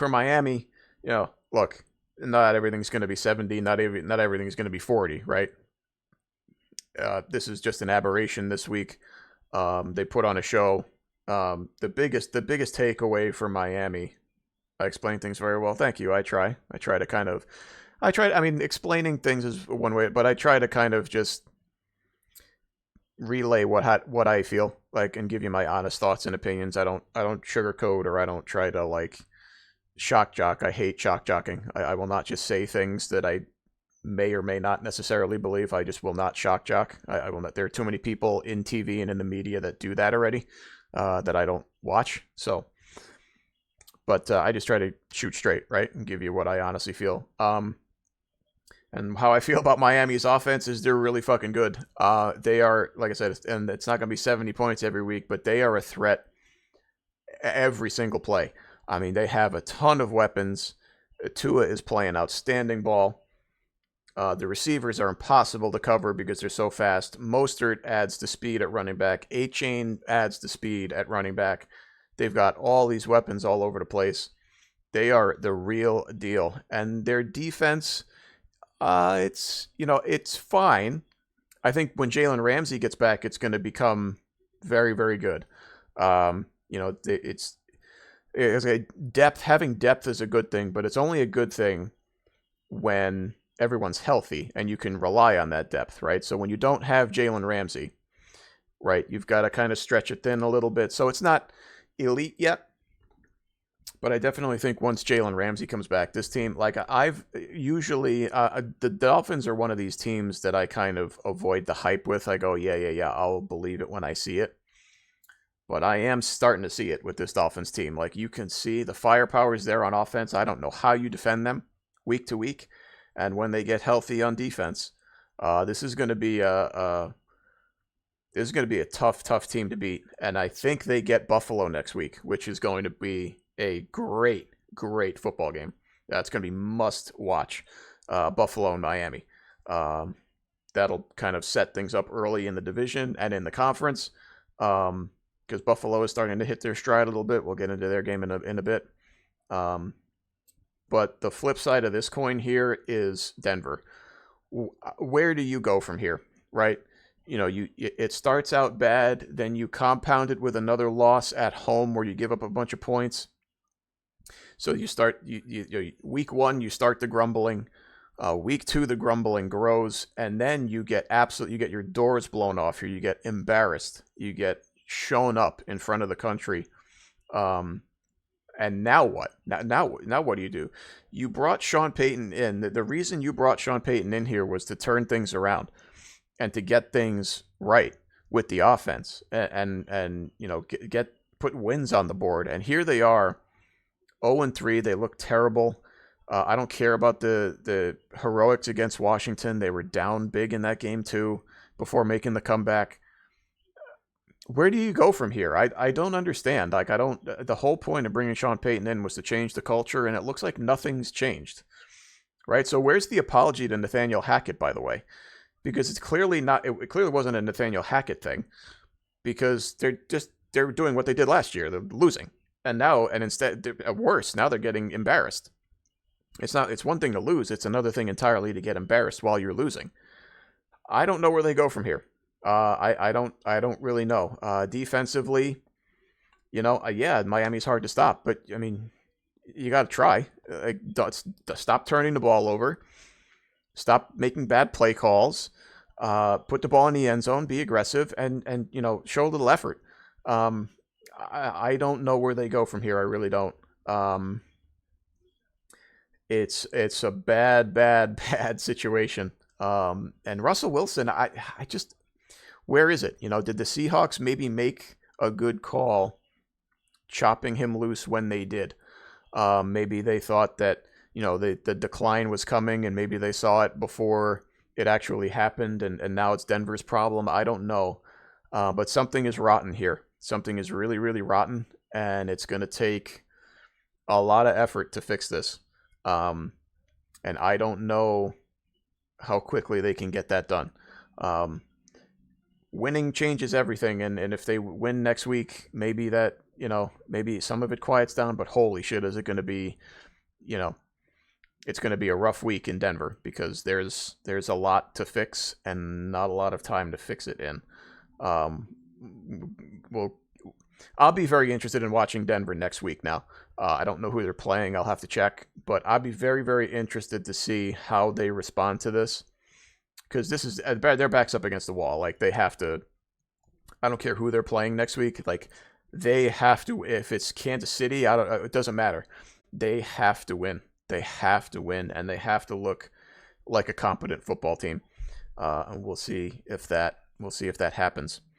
for Miami, look, not everything's going to be 70, not everything's going to be 40, right? This is just an aberration this week. They put on a show. The biggest takeaway for Miami. I explain things very well. Thank you. I try. I try to kind of. I try. I mean, explaining things is one way, but I try to kind of just relay what I feel like and give you my honest thoughts and opinions. I don't sugarcoat, or I don't try to like shock jock. I hate shock jocking. I will not just say things that I may or may not necessarily believe. I just will not shock jock. I will not. There are too many people in TV and in the media that do that already, that I don't watch. So, but I just try to shoot straight, right, and give you what I honestly feel. And how I feel about Miami's offense is they're really fucking good. They are, like I said, and it's not going to be 70 points every week, but they are a threat every single play. I mean, they have a ton of weapons. Tua is playing outstanding ball. The receivers are impossible to cover because they're so fast. Mostert adds the speed at running back. A-Chain adds the speed at running back. They've got all these weapons all over the place. They are the real deal. And their defense, it's fine. I think when Jalen Ramsey gets back, it's going to become very, very good. It's a depth. Having depth is a good thing, but it's only a good thing when everyone's healthy and you can rely on that depth, right? So when you don't have Jalen Ramsey, right, you've got to kind of stretch it thin a little bit. So it's not elite yet, but I definitely think once Jalen Ramsey comes back, this team, like I've usually, the Dolphins are one of these teams that I kind of avoid the hype with. I go, yeah, I'll believe it when I see it. But I am starting to see it with this Dolphins team. Like, you can see the firepower is there on offense. I don't know how you defend them week to week. And when they get healthy on defense, this is going to be a tough team to beat. And I think they get Buffalo next week, which is going to be a great football game. That's going to be must watch. Buffalo and Miami. That'll kind of set things up early in the division and in the conference. Because Buffalo is starting to hit their stride a little bit. We'll get into their game in a bit. But the flip side of this coin here is Denver. Where do you go from here, right? It starts out bad, then you compound it with another loss at home where you give up a bunch of points. So you start week 1, you start the grumbling. Week 2, the grumbling grows, and then you get your doors blown off here. You get embarrassed. You get shown up in front of the country. And now what? Now what do you do? You brought Sean Payton in. The reason you brought Sean Payton in here was to turn things around and to get things right with the offense and put wins on the board. And here they are, 0-3. They look terrible. I don't care about the heroics against Washington. They were down big in that game too before making the comeback. Where do you go from here? I don't understand. Like, the whole point of bringing Sean Payton in was to change the culture, and it looks like nothing's changed, right? So where's the apology to Nathaniel Hackett, by the way? Because it clearly wasn't a Nathaniel Hackett thing, because they're doing what they did last year. They're losing. And instead, worse, now they're getting embarrassed. It's one thing to lose. It's another thing entirely to get embarrassed while you're losing. I don't know where they go from here. I don't really know. Defensively, Miami's hard to stop, but I mean, you got to try. Stop turning the ball over. Stop making bad play calls. Put the ball in the end zone. Be aggressive and show a little effort. I don't know where they go from here. I really don't. It's a bad situation. And Russell Wilson, I just. Where is it? Did the Seahawks maybe make a good call chopping him loose when they did? Maybe they thought that, the decline was coming, and maybe they saw it before it actually happened, and now it's Denver's problem. I don't know. But something is rotten here. Something is really, really rotten, and it's going to take a lot of effort to fix this. And I don't know how quickly they can get that done. winning changes everything, and if they win next week, maybe that, maybe some of it quiets down. But holy shit, is it going to be, you know, it's going to be a rough week in Denver because there's a lot to fix and not a lot of time to fix it in. Well, I'll be very interested in watching Denver next week now. I don't know who they're playing. I'll have to check. But I'll be very, very interested to see how they respond to this. Because this is, their back's up against the wall. Like, they have to, I don't care who they're playing next week. Like, they have to, if it's Kansas City, it doesn't matter. They have to win. They have to win, and they have to look like a competent football team. And we'll see if that happens.